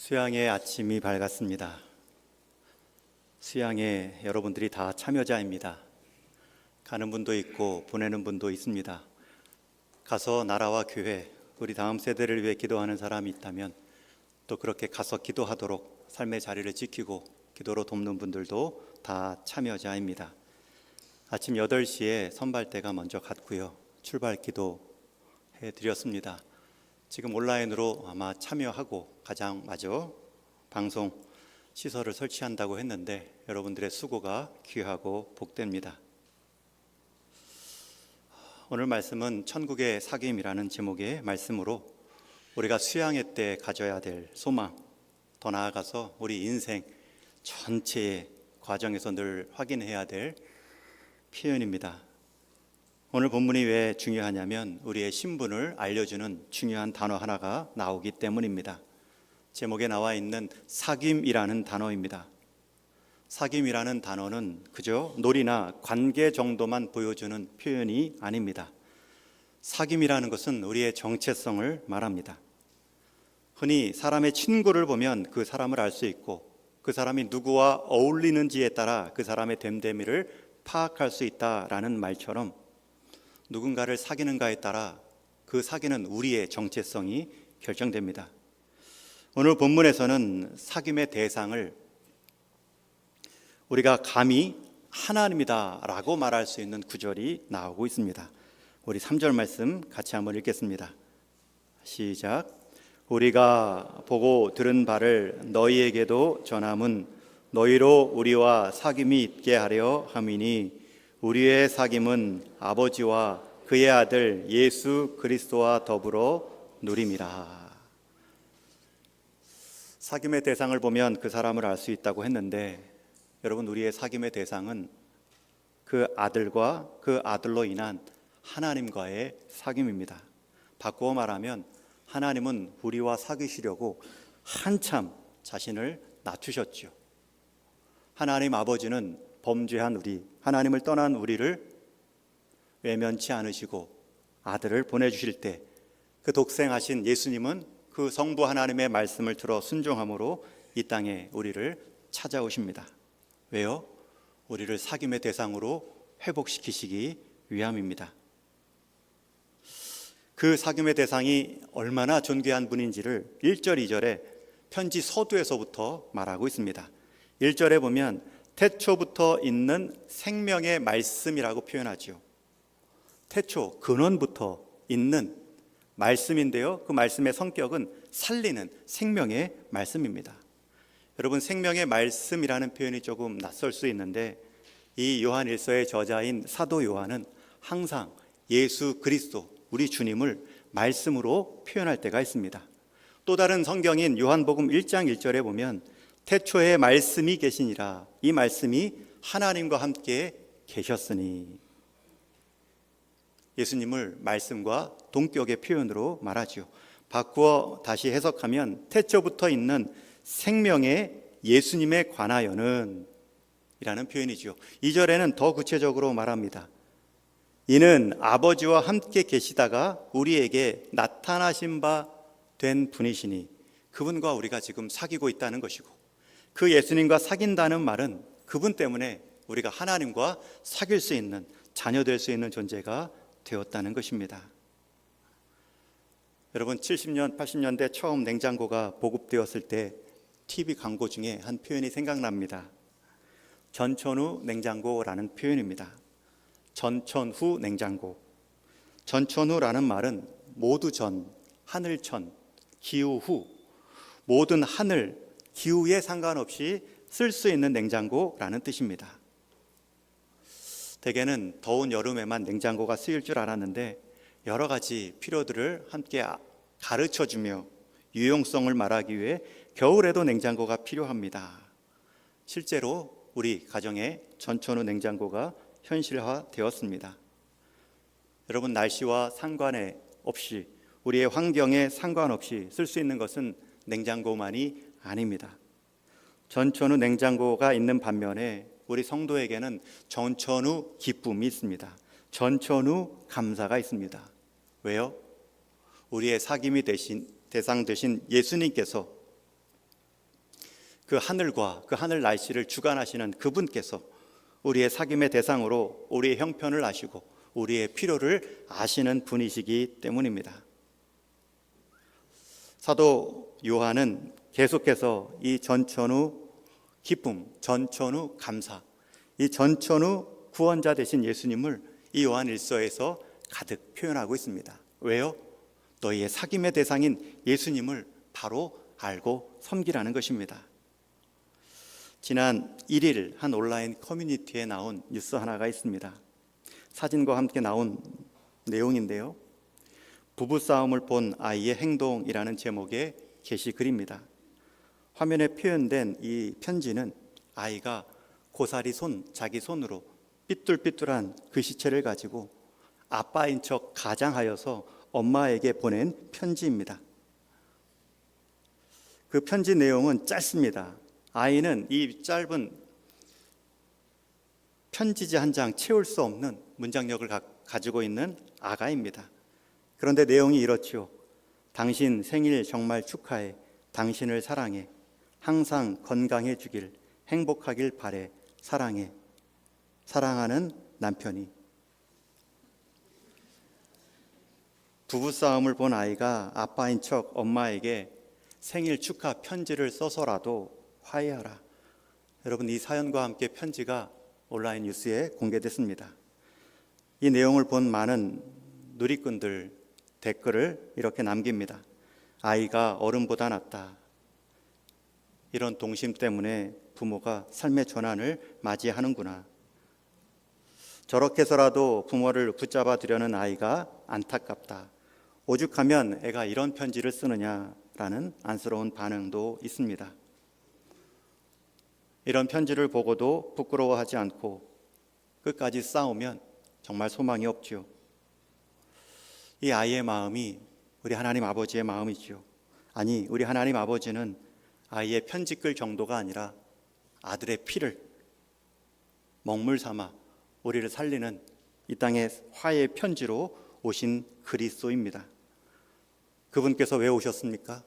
수양의 아침이 밝았습니다. 수양에 여러분들이 다 참여자입니다. 가는 분도 있고 보내는 분도 있습니다. 가서 나라와 교회, 우리 다음 세대를 위해 기도하는 사람이 있다면 또 그렇게 가서 기도하도록 삶의 자리를 지키고 기도로 돕는 분들도 다 참여자입니다. 아침 8시에 선발대가 먼저 갔고요. 출발 기도해 드렸습니다. 지금 온라인으로 아마 참여하고 가장 마저 방송 시설을 설치한다고 했는데 여러분들의 수고가 귀하고 복됩니다. 오늘 말씀은 천국의 사귐이라는 제목의 말씀으로 우리가 수양회 때 가져야 될 소망, 더 나아가서 우리 인생 전체의 과정에서 늘 확인해야 될 표현입니다. 오늘 본문이 왜 중요하냐면 우리의 신분을 알려주는 중요한 단어 하나가 나오기 때문입니다. 제목에 나와 있는 사귐이라는 단어입니다. 사귐이라는 단어는 그저 놀이나 관계 정도만 보여주는 표현이 아닙니다. 사귐이라는 것은 우리의 정체성을 말합니다. 흔히 사람의 친구를 보면 그 사람을 알 수 있고 그 사람이 누구와 어울리는지에 따라 그 사람의 됨됨이를 파악할 수 있다라는 말처럼 누군가를 사귀는가에 따라 그 사귀는 우리의 정체성이 결정됩니다. 오늘 본문에서는 사귐의 대상을 우리가 감히 하나님이다 라고 말할 수 있는 구절이 나오고 있습니다. 우리 3절 말씀 같이 한번 읽겠습니다. 시작. 우리가 보고 들은 바를 너희에게도 전함은 너희로 우리와 사귐이 있게 하려 함이니 우리의 사귐은 아버지와 그의 아들 예수 그리스도와 더불어 누림이라. 사귐의 대상을 보면 그 사람을 알 수 있다고 했는데 여러분, 우리의 사귐의 대상은 그 아들과 그 아들로 인한 하나님과의 사귐입니다. 바꾸어 말하면 하나님은 우리와 사귀시려고 한참 자신을 낮추셨죠. 하나님 아버지는 범죄한 우리, 하나님을 떠난 우리를 외면치 않으시고 아들을 보내주실 때 그 독생하신 예수님은 그 성부 하나님의 말씀을 들어 순종함으로 이 땅에 우리를 찾아오십니다. 왜요? 우리를 사귐의 대상으로 회복시키시기 위함입니다. 그 사귐의 대상이 얼마나 존귀한 분인지를 1절, 2절에 편지 서두에서부터 말하고 있습니다. 1절에 보면 태초부터 있는 생명의 말씀이라고 표현하죠. 태초, 근원부터 있는 말씀인데요, 그 말씀의 성격은 살리는 생명의 말씀입니다. 여러분, 생명의 말씀이라는 표현이 조금 낯설 수 있는데 이 요한 1서의 저자인 사도 요한은 항상 예수 그리스도, 우리 주님을 말씀으로 표현할 때가 있습니다. 또 다른 성경인 요한복음 1장 1절에 보면 태초에 말씀이 계시니라, 이 말씀이 하나님과 함께 계셨으니, 예수님을 말씀과 동격의 표현으로 말하죠. 바꾸어 다시 해석하면 태초부터 있는 생명의 예수님에 관하여는 이라는 표현이죠. 2절에는 더 구체적으로 말합니다. 이는 아버지와 함께 계시다가 우리에게 나타나신 바 된 분이시니, 그분과 우리가 지금 사귀고 있다는 것이고, 그 예수님과 사귄다는 말은 그분 때문에 우리가 하나님과 사귈 수 있는, 자녀 될 수 있는 존재가 되었다는 것입니다. 여러분, 70년, 80년대 처음 냉장고가 보급되었을 때 TV 광고 중에 한 표현이 생각납니다. 전천후 냉장고라는 표현입니다. 전천후 냉장고. 전천후라는 말은 모두 전, 하늘천, 기후 후, 모든 하늘, 기후에 상관없이 쓸 수 있는 냉장고라는 뜻입니다. 대개는 더운 여름에만 냉장고가 쓰일 줄 알았는데 여러 가지 필요들을 함께 가르쳐주며 유용성을 말하기 위해 겨울에도 냉장고가 필요합니다. 실제로 우리 가정에 전천후 냉장고가 현실화되었습니다. 여러분, 날씨와 상관에 없이, 우리의 환경에 상관없이 쓸 수 있는 것은 냉장고만이 아닙니다. 전천후 냉장고가 있는 반면에 우리 성도에게는 전천후 기쁨이 있습니다. 전천후 감사가 있습니다. 왜요? 우리의 사귐이 대상 되신 예수님께서 그 하늘과 그 하늘 날씨를 주관하시는 그분께서 우리의 사귐의 대상으로 우리의 형편을 아시고 우리의 필요를 아시는 분이시기 때문입니다. 사도 요한은 계속해서 이 전천후 기쁨, 전천후 감사, 이 전천후 구원자 되신 예수님을 이 요한 1서에서 가득 표현하고 있습니다. 왜요? 너희의 사귐의 대상인 예수님을 바로 알고 섬기라는 것입니다. 지난 1일 한 온라인 커뮤니티에 나온 뉴스 하나가 있습니다. 사진과 함께 나온 내용인데요, 부부싸움을 본 아이의 행동이라는 제목의 게시글입니다. 화면에 표현된 이 편지는 아이가 고사리 자기 손으로 삐뚤삐뚤한 글씨체를 가지고 아빠인 척 가장하여서 엄마에게 보낸 편지입니다. 그 편지 내용은 짧습니다. 아이는 이 짧은 편지지 한 장 채울 수 없는 문장력을 가지고 있는 아가입니다. 그런데 내용이 이렇지요. 당신 생일 정말 축하해. 당신을 사랑해. 항상 건강해주길, 행복하길 바래. 사랑해. 사랑하는 남편이. 부부싸움을 본 아이가 아빠인 척 엄마에게 생일 축하 편지를 써서라도 화해하라. 여러분, 이 사연과 함께 편지가 온라인 뉴스에 공개됐습니다. 이 내용을 본 많은 누리꾼들 댓글을 이렇게 남깁니다. 아이가 어른보다 낫다. 이런 동심 때문에 부모가 삶의 전환을 맞이하는구나. 저렇게 해서라도 부모를 붙잡아 두려는 아이가 안타깝다. 오죽하면 애가 이런 편지를 쓰느냐라는 안쓰러운 반응도 있습니다. 이런 편지를 보고도 부끄러워하지 않고 끝까지 싸우면 정말 소망이 없지요. 이 아이의 마음이 우리 하나님 아버지의 마음이지요. 아니, 우리 하나님 아버지는 아이의 편지글 정도가 아니라 아들의 피를 먹물 삼아 우리를 살리는 이 땅의 화해의 편지로 오신 그리스도입니다. 그분께서 왜 오셨습니까?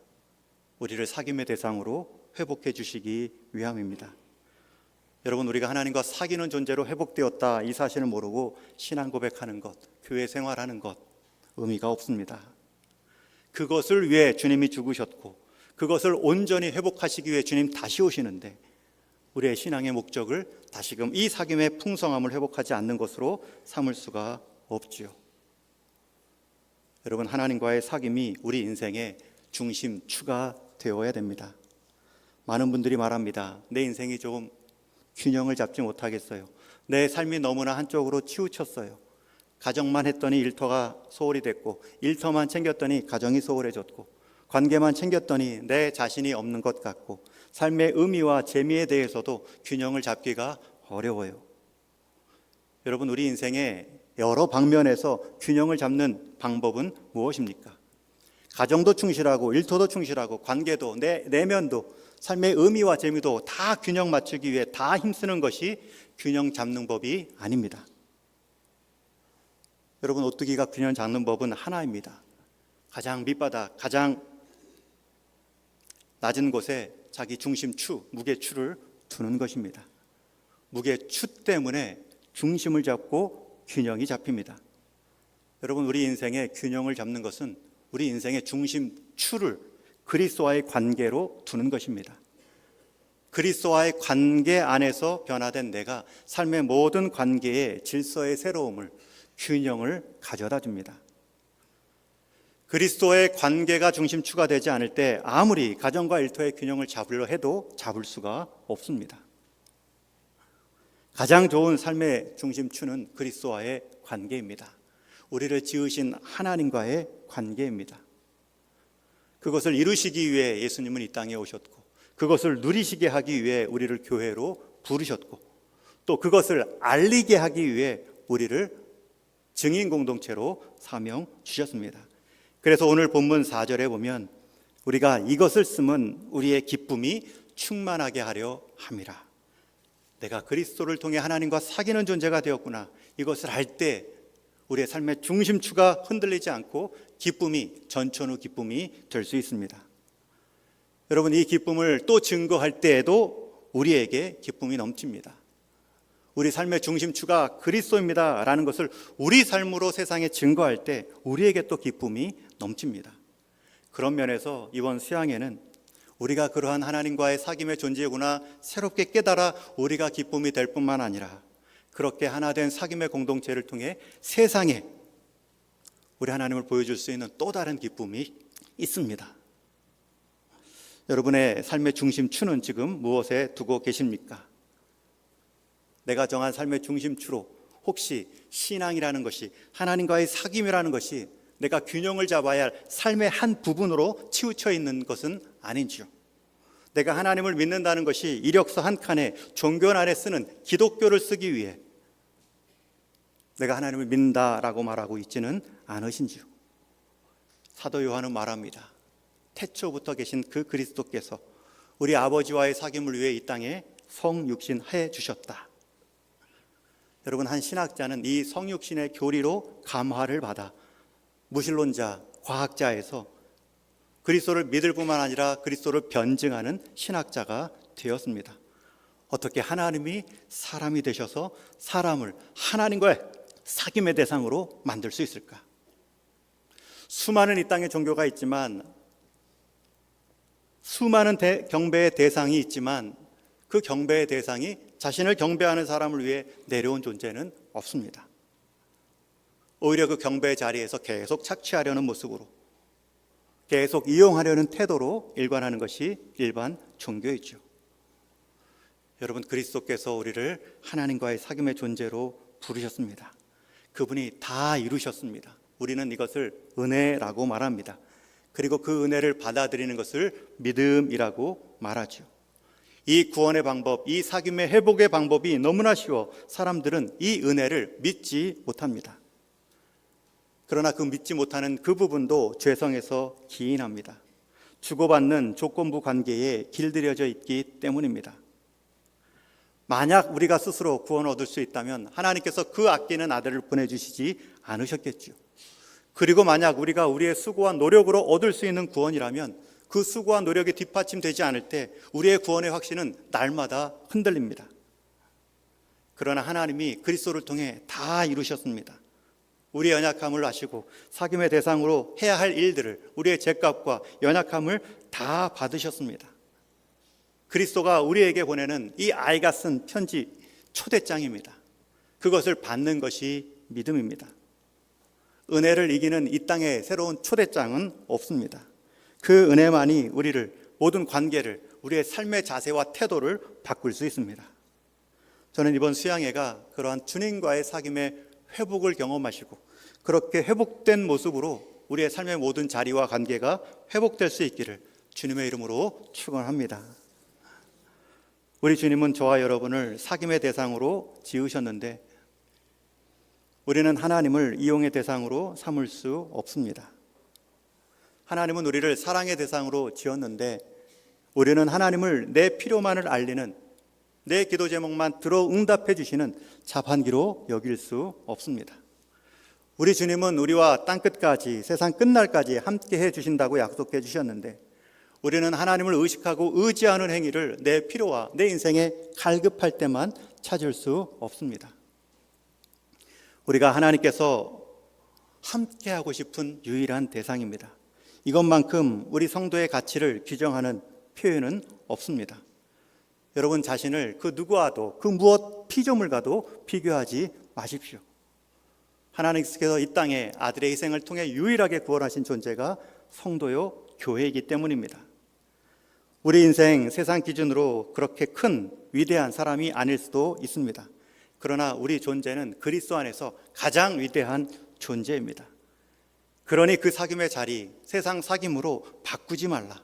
우리를 사귐의 대상으로 회복해 주시기 위함입니다. 여러분, 우리가 하나님과 사귀는 존재로 회복되었다 이 사실을 모르고 신앙 고백하는 것, 교회 생활하는 것 의미가 없습니다. 그것을 위해 주님이 죽으셨고 그것을 온전히 회복하시기 위해 주님 다시 오시는데 우리의 신앙의 목적을 다시금 이 사귐의 풍성함을 회복하지 않는 것으로 삼을 수가 없지요. 여러분, 하나님과의 사귐이 우리 인생의 중심추가 되어야 됩니다. 많은 분들이 말합니다. 내 인생이 조금 균형을 잡지 못하겠어요. 내 삶이 너무나 한쪽으로 치우쳤어요. 가정만 했더니 일터가 소홀히 됐고, 일터만 챙겼더니 가정이 소홀해졌고, 관계만 챙겼더니 내 자신이 없는 것 같고, 삶의 의미와 재미에 대해서도 균형을 잡기가 어려워요. 여러분, 우리 인생의 여러 방면에서 균형을 잡는 방법은 무엇입니까? 가정도 충실하고 일터도 충실하고 관계도 내면도 삶의 의미와 재미도 다 균형 맞추기 위해 다 힘쓰는 것이 균형 잡는 법이 아닙니다. 여러분, 오뚜기가 균형 잡는 법은 하나입니다. 가장 밑바닥, 가장 낮은 곳에 자기 중심추, 무게추를 두는 것입니다. 무게추 때문에 중심을 잡고 균형이 잡힙니다. 여러분, 우리 인생의 균형을 잡는 것은 우리 인생의 중심추를 그리스도와의 관계로 두는 것입니다. 그리스도와의 관계 안에서 변화된 내가 삶의 모든 관계의 질서의 새로움을, 균형을 가져다 줍니다. 그리스도의 관계가 중심추가 되지 않을 때 아무리 가정과 일터의 균형을 잡으려 해도 잡을 수가 없습니다. 가장 좋은 삶의 중심추는 그리스도와의 관계입니다. 우리를 지으신 하나님과의 관계입니다. 그것을 이루시기 위해 예수님은 이 땅에 오셨고, 그것을 누리시게 하기 위해 우리를 교회로 부르셨고, 또 그것을 알리게 하기 위해 우리를 증인 공동체로 사명 주셨습니다. 그래서 오늘 본문 4절에 보면 우리가 이것을 쓰면 우리의 기쁨이 충만하게 하려 함이라. 내가 그리스도를 통해 하나님과 사귀는 존재가 되었구나. 이것을 알 때 우리의 삶의 중심추가 흔들리지 않고 기쁨이, 전천후 기쁨이 될 수 있습니다. 여러분, 이 기쁨을 또 증거할 때에도 우리에게 기쁨이 넘칩니다. 우리 삶의 중심추가 그리스도입니다 라는 것을 우리 삶으로 세상에 증거할 때 우리에게 또 기쁨이 넘칩니다. 그런 면에서 이번 수양회는 우리가 그러한 하나님과의 사귐의 존재구나 새롭게 깨달아 우리가 기쁨이 될 뿐만 아니라 그렇게 하나 된 사귐의 공동체를 통해 세상에 우리 하나님을 보여줄 수 있는 또 다른 기쁨이 있습니다. 여러분의 삶의 중심추는 지금 무엇에 두고 계십니까? 내가 정한 삶의 중심추로 혹시 신앙이라는 것이, 하나님과의 사귐이라는 것이 내가 균형을 잡아야 할 삶의 한 부분으로 치우쳐 있는 것은 아닌지요? 내가 하나님을 믿는다는 것이 이력서 한 칸에 종교 안에 쓰는 기독교를 쓰기 위해 내가 하나님을 믿는다라고 말하고 있지는 않으신지요? 사도 요한은 말합니다. 태초부터 계신 그 그리스도께서 우리 아버지와의 사귐을 위해 이 땅에 성육신해 주셨다. 여러분, 한 신학자는 이 성육신의 교리로 감화를 받아 무신론자, 과학자에서 그리스도를 믿을 뿐만 아니라 그리스도를 변증하는 신학자가 되었습니다. 어떻게 하나님이 사람이 되셔서 사람을 하나님과의 사귐의 대상으로 만들 수 있을까? 수많은 이 땅에 종교가 있지만, 수많은 경배의 대상이 있지만 그 경배의 대상이 자신을 경배하는 사람을 위해 내려온 존재는 없습니다. 오히려 그 경배의 자리에서 계속 착취하려는 모습으로, 계속 이용하려는 태도로 일관하는 것이 일반 종교이죠. 여러분, 그리스도께서 우리를 하나님과의 사귐의 존재로 부르셨습니다. 그분이 다 이루셨습니다. 우리는 이것을 은혜라고 말합니다. 그리고 그 은혜를 받아들이는 것을 믿음이라고 말하죠. 이 구원의 방법, 이 사귐의 회복의 방법이 너무나 쉬워 사람들은 이 은혜를 믿지 못합니다. 그러나 그 믿지 못하는 그 부분도 죄성에서 기인합니다. 주고받는 조건부 관계에 길들여져 있기 때문입니다. 만약 우리가 스스로 구원을 얻을 수 있다면 하나님께서 그 아끼는 아들을 보내주시지 않으셨겠죠. 그리고 만약 우리가 우리의 수고와 노력으로 얻을 수 있는 구원이라면 그 수고와 노력이 뒷받침되지 않을 때 우리의 구원의 확신은 날마다 흔들립니다. 그러나 하나님이 그리스도를 통해 다 이루셨습니다. 우리의 연약함을 아시고 사귐의 대상으로 해야 할 일들을, 우리의 죄값과 연약함을 다 받으셨습니다. 그리스도가 우리에게 보내는 이 아이가 쓴 편지, 초대장입니다. 그것을 받는 것이 믿음입니다. 은혜를 이기는 이 땅에 새로운 초대장은 없습니다. 그 은혜만이 우리를, 모든 관계를, 우리의 삶의 자세와 태도를 바꿀 수 있습니다. 저는 이번 수양회가 그러한 주님과의 사귐의 회복을 경험하시고 그렇게 회복된 모습으로 우리의 삶의 모든 자리와 관계가 회복될 수 있기를 주님의 이름으로 축원합니다. 우리 주님은 저와 여러분을 사귐의 대상으로 지으셨는데 우리는 하나님을 이용의 대상으로 삼을 수 없습니다. 하나님은 우리를 사랑의 대상으로 지었는데 우리는 하나님을 내 필요만을 알리는, 내 기도 제목만 들어 응답해 주시는 자판기로 여길 수 없습니다. 우리 주님은 우리와 땅끝까지, 세상 끝날까지 함께 해 주신다고 약속해 주셨는데 우리는 하나님을 의식하고 의지하는 행위를 내 필요와 내 인생에 갈급할 때만 찾을 수 없습니다. 우리가 하나님께서 함께 하고 싶은 유일한 대상입니다. 이것만큼 우리 성도의 가치를 규정하는 표현은 없습니다. 여러분 자신을 그 누구와도, 그 무엇 피조물과도 비교하지 마십시오. 하나님께서 이 땅에 아들의 희생을 통해 유일하게 구원하신 존재가 성도요 교회이기 때문입니다. 우리 인생 세상 기준으로 그렇게 큰 위대한 사람이 아닐 수도 있습니다. 그러나 우리 존재는 그리스도 안에서 가장 위대한 존재입니다. 그러니 그 사귐의 자리, 세상 사귐으로 바꾸지 말라.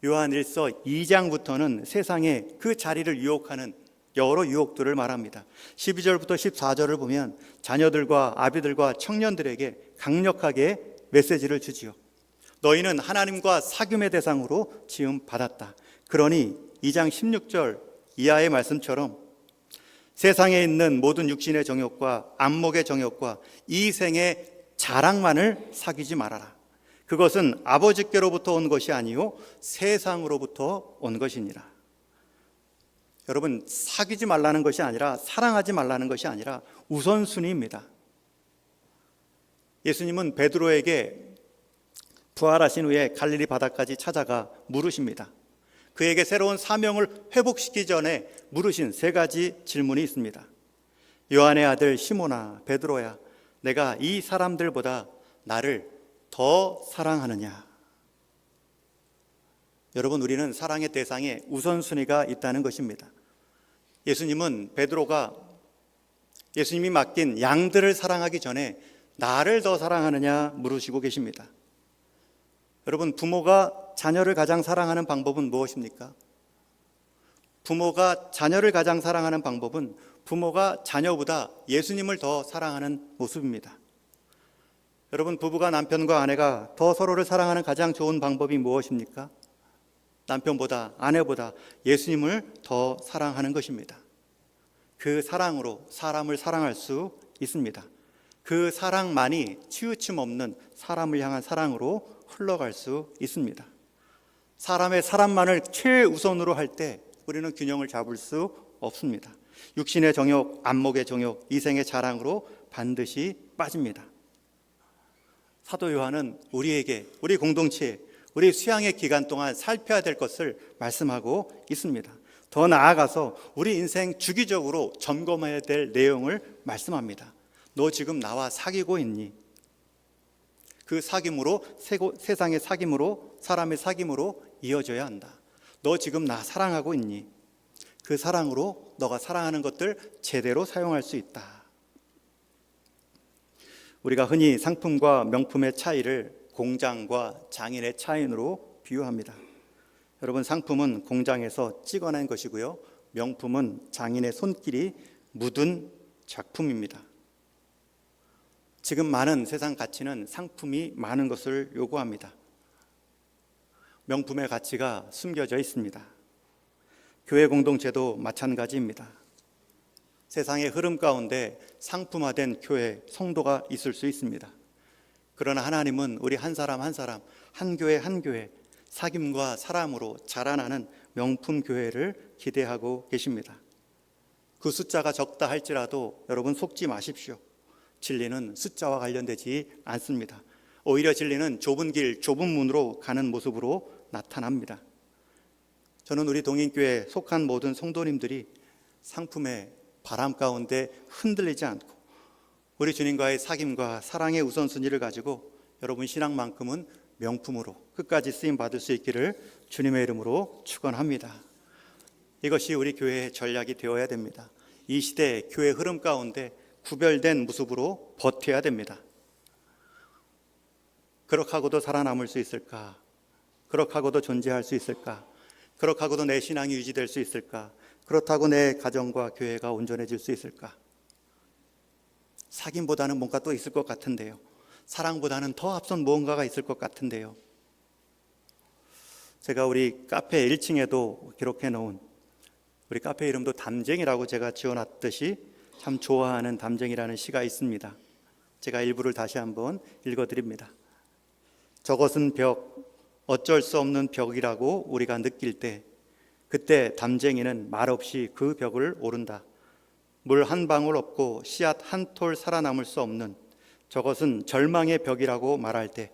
요한 1서 2장부터는 세상에 그 자리를 유혹하는 여러 유혹들을 말합니다. 12절부터 14절을 보면 자녀들과 아비들과 청년들에게 강력하게 메시지를 주지요. 너희는 하나님과 사귐의 대상으로 지음 받았다. 그러니 2장 16절 이하의 말씀처럼 세상에 있는 모든 육신의 정욕과 안목의 정욕과 이 생의 자랑만을 사귀지 말아라. 그것은 아버지께로부터 온 것이 아니요 세상으로부터 온 것이니라. 여러분, 사귀지 말라는 것이 아니라, 사랑하지 말라는 것이 아니라 우선순위입니다. 예수님은 베드로에게 부활하신 후에 갈릴리 바다까지 찾아가 물으십니다. 그에게 새로운 사명을 회복시키기 전에 물으신 세 가지 질문이 있습니다. 요한의 아들 시몬아, 베드로야, 내가 이 사람들보다 나를 더 사랑하느냐? 여러분, 우리는 사랑의 대상에 우선순위가 있다는 것입니다. 예수님은 베드로가 예수님이 맡긴 양들을 사랑하기 전에 나를 더 사랑하느냐 물으시고 계십니다. 여러분, 부모가 자녀를 가장 사랑하는 방법은 무엇입니까? 부모가 자녀를 가장 사랑하는 방법은 부모가 자녀보다 예수님을 더 사랑하는 모습입니다. 여러분, 부부가 남편과 아내가 더 서로를 사랑하는 가장 좋은 방법이 무엇입니까? 남편보다, 아내보다 예수님을 더 사랑하는 것입니다. 그 사랑으로 사람을 사랑할 수 있습니다. 그 사랑만이 치우침 없는 사람을 향한 사랑으로 흘러갈 수 있습니다. 사람의 사람만을 최우선으로 할 때 우리는 균형을 잡을 수 없습니다. 육신의 정욕, 안목의 정욕, 이생의 자랑으로 반드시 빠집니다. 사도 요한은 우리에게, 우리 공동체에, 우리 수양의 기간 동안 살펴야 될 것을 말씀하고 있습니다. 더 나아가서 우리 인생 주기적으로 점검해야 될 내용을 말씀합니다. 너 지금 나와 사귀고 있니? 그 사귐으로, 세상의 사귐으로, 사람의 사귐으로 이어져야 한다. 너 지금 나 사랑하고 있니? 그 사랑으로 너가 사랑하는 것들 제대로 사용할 수 있다. 우리가 흔히 상품과 명품의 차이를 공장과 장인의 차이로 비유합니다. 여러분, 상품은 공장에서 찍어낸 것이고요, 명품은 장인의 손길이 묻은 작품입니다. 지금 많은 세상 가치는 상품이 많은 것을 요구합니다. 명품의 가치가 숨겨져 있습니다. 교회 공동체도 마찬가지입니다. 세상의 흐름 가운데 상품화된 교회, 성도가 있을 수 있습니다. 그러나 하나님은 우리 한 사람 한 사람, 한 교회 한 교회, 사귐과 사랑으로 자라나는 명품 교회를 기대하고 계십니다. 그 숫자가 적다 할지라도 여러분 속지 마십시오. 진리는 숫자와 관련되지 않습니다. 오히려 진리는 좁은 길, 좁은 문으로 가는 모습으로 나타납니다. 저는 우리 동인교회에 속한 모든 성도님들이 상품의 바람 가운데 흔들리지 않고 우리 주님과의 사귐과 사랑의 우선순위를 가지고 여러분 신앙만큼은 명품으로 끝까지 쓰임 받을 수 있기를 주님의 이름으로 축원합니다. 이것이 우리 교회의 전략이 되어야 됩니다. 이 시대 교회 흐름 가운데 구별된 모습으로 버텨야 됩니다. 그렇게 하고도 살아남을 수 있을까? 그렇게 하고도 존재할 수 있을까? 그렇게 하고도 내 신앙이 유지될 수 있을까? 그렇다고 내 가정과 교회가 온전해질 수 있을까? 사귐보다는 뭔가 또 있을 것 같은데요. 사랑보다는 더 앞선 무언가가 있을 것 같은데요. 제가 우리 카페 1층에도 기록해 놓은, 우리 카페 이름도 담쟁이라고 제가 지어놨듯이 참 좋아하는 담쟁이라는 시가 있습니다. 제가 일부를 다시 한번 읽어드립니다. 저것은 벽, 어쩔 수 없는 벽이라고 우리가 느낄 때 그때 담쟁이는 말없이 그 벽을 오른다. 물 한 방울 없고 씨앗 한 톨 살아남을 수 없는 저것은 절망의 벽이라고 말할 때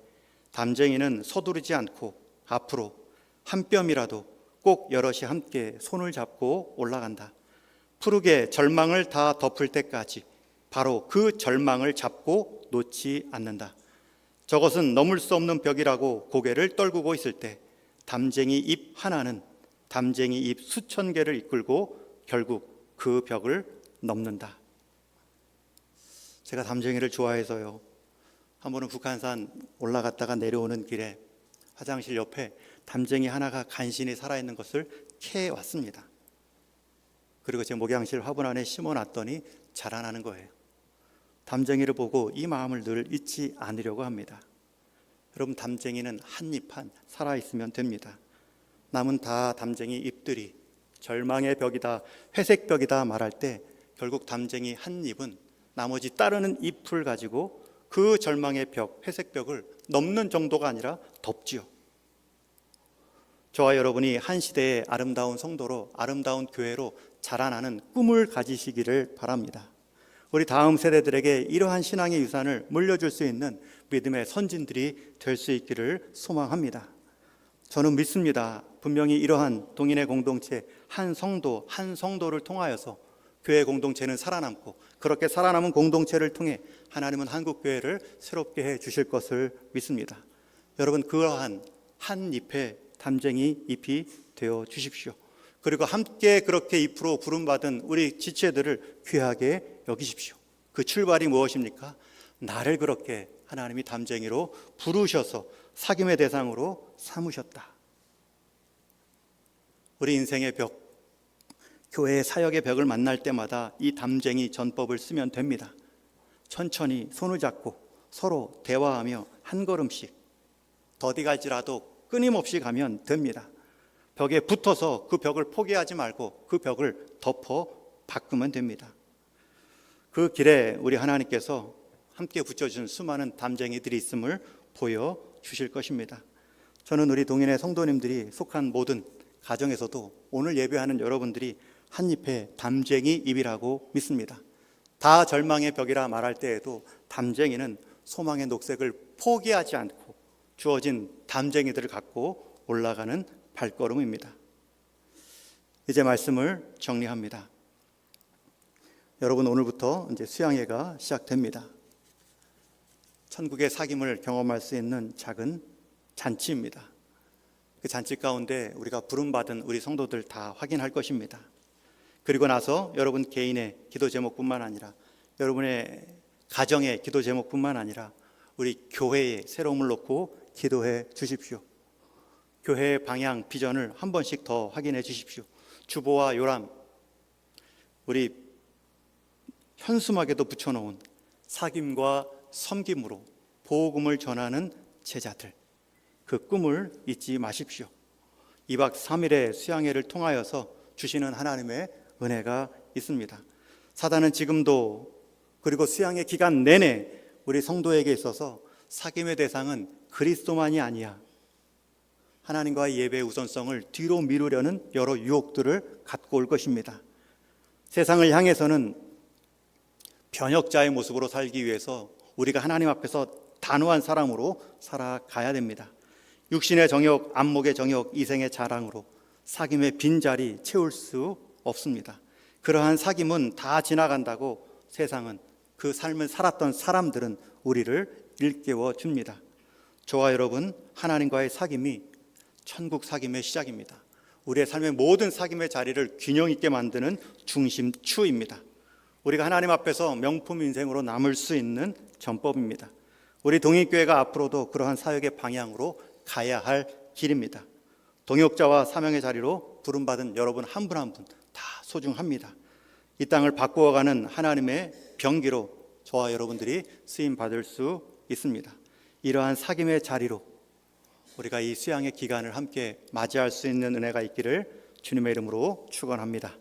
담쟁이는 서두르지 않고 앞으로 한 뼘이라도 꼭 여럿이 함께 손을 잡고 올라간다. 푸르게 절망을 다 덮을 때까지 바로 그 절망을 잡고 놓지 않는다. 저것은 넘을 수 없는 벽이라고 고개를 떨구고 있을 때 담쟁이 잎 하나는 담쟁이 잎 수천 개를 이끌고 결국 그 벽을 넘는다. 제가 담쟁이를 좋아해서요, 한 번은 북한산 올라갔다가 내려오는 길에 화장실 옆에 담쟁이 하나가 간신히 살아있는 것을 캐왔습니다. 그리고 제 목양실 화분 안에 심어놨더니 자라나는 거예요. 담쟁이를 보고 이 마음을 늘 잊지 않으려고 합니다. 여러분, 담쟁이는 한 잎 한 살아있으면 됩니다. 남은 다 담쟁이 잎들이 절망의 벽이다, 회색 벽이다 말할 때 결국 담쟁이 한 잎은 나머지 따르는 잎을 가지고 그 절망의 벽, 회색 벽을 넘는 정도가 아니라 덮지요. 저와 여러분이 한 시대의 아름다운 성도로, 아름다운 교회로 자라나는 꿈을 가지시기를 바랍니다. 우리 다음 세대들에게 이러한 신앙의 유산을 물려줄 수 있는 믿음의 선진들이 될 수 있기를 소망합니다. 저는 믿습니다. 분명히 이러한 동인의 공동체, 한 성도를 통하여서 교회 공동체는 살아남고, 그렇게 살아남은 공동체를 통해 하나님은 한국교회를 새롭게 해 주실 것을 믿습니다. 여러분, 그러한 한 잎의 담쟁이 잎이 되어 주십시오. 그리고 함께 그렇게 잎으로 부름받은 우리 지체들을 귀하게 여기십시오. 그 출발이 무엇입니까? 나를 그렇게 하나님이 담쟁이로 부르셔서 사귐의 대상으로 삼으셨다. 우리 인생의 벽, 교회의 사역의 벽을 만날 때마다 이 담쟁이 전법을 쓰면 됩니다. 천천히 손을 잡고 서로 대화하며 한 걸음씩, 더디 갈지라도 끊임없이 가면 됩니다. 벽에 붙어서 그 벽을 포기하지 말고 그 벽을 덮어 바꾸면 됩니다. 그 길에 우리 하나님께서 함께 붙여준 수많은 담쟁이들이 있음을 보여주실 것입니다. 저는 우리 동인의 성도님들이 속한 모든 가정에서도 오늘 예배하는 여러분들이 한 잎의 담쟁이 잎이라고 믿습니다. 다 절망의 벽이라 말할 때에도 담쟁이는 소망의 녹색을 포기하지 않고 주어진 담쟁이들을 갖고 올라가는 발걸음입니다. 이제 말씀을 정리합니다. 여러분, 오늘부터 이제 수양회가 시작됩니다. 천국의 사귐을 경험할 수 있는 작은 잔치입니다. 그 잔치 가운데 우리가 부름받은 우리 성도들 다 확인할 것입니다. 그리고 나서 여러분 개인의 기도 제목뿐만 아니라 여러분의 가정의 기도 제목뿐만 아니라 우리 교회의 새로움을 놓고 기도해 주십시오. 교회의 방향, 비전을 한 번씩 더 확인해 주십시오. 주보와 요람, 우리 현수막에도 붙여놓은 사귐과 섬김으로 복음을 전하는 제자들, 그 꿈을 잊지 마십시오. 2박 3일의 수양회를 통하여서 주시는 하나님의 은혜가 있습니다. 사단은 지금도, 그리고 수양회 기간 내내 우리 성도에게 있어서 사귐의 대상은 그리스도만이 아니야, 하나님과의 예배의 우선성을 뒤로 미루려는 여러 유혹들을 갖고 올 것입니다. 세상을 향해서는 변혁자의 모습으로 살기 위해서 우리가 하나님 앞에서 단호한 사람으로 살아가야 됩니다. 육신의 정욕, 안목의 정욕, 이생의 자랑으로 사귐의 빈자리 채울 수 없습니다. 그러한 사귐은 다 지나간다고 세상은, 그 삶을 살았던 사람들은 우리를 일깨워 줍니다. 저와 여러분, 하나님과의 사귐이 천국 사귐의 시작입니다. 우리의 삶의 모든 사귐의 자리를 균형 있게 만드는 중심추입니다. 우리가 하나님 앞에서 명품 인생으로 남을 수 있는 전법입니다. 우리 동익교회가 앞으로도 그러한 사역의 방향으로 가야 할 길입니다. 동역자와 사명의 자리로 부름받은 여러분 한 분 한 분 다 소중합니다. 이 땅을 바꾸어가는 하나님의 병기로 저와 여러분들이 쓰임받을 수 있습니다. 이러한 사귐의 자리로 우리가 이 수양의 기간을 함께 맞이할 수 있는 은혜가 있기를 주님의 이름으로 축원합니다.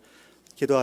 기도하